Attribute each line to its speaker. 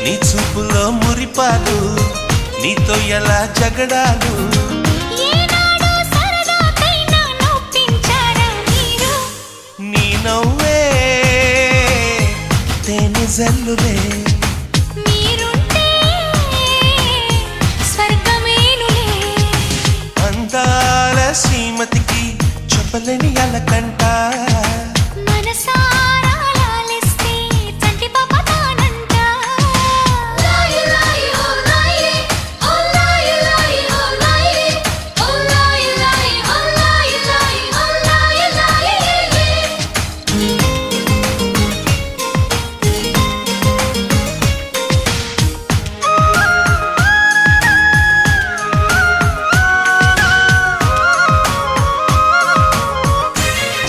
Speaker 1: నీ చూపులో మురిపాలు నీతో ఎలా జగడాలు
Speaker 2: ఏనాడు సరదాకైనా నొప్పించారా మీరు
Speaker 1: నీ నవ్వే తేనె జల్లులే
Speaker 2: మీరుంటే స్వర్గమేనులే
Speaker 1: అందాల శ్రీమతికి చెప్పలేని అలకంట
Speaker 2: మనసారా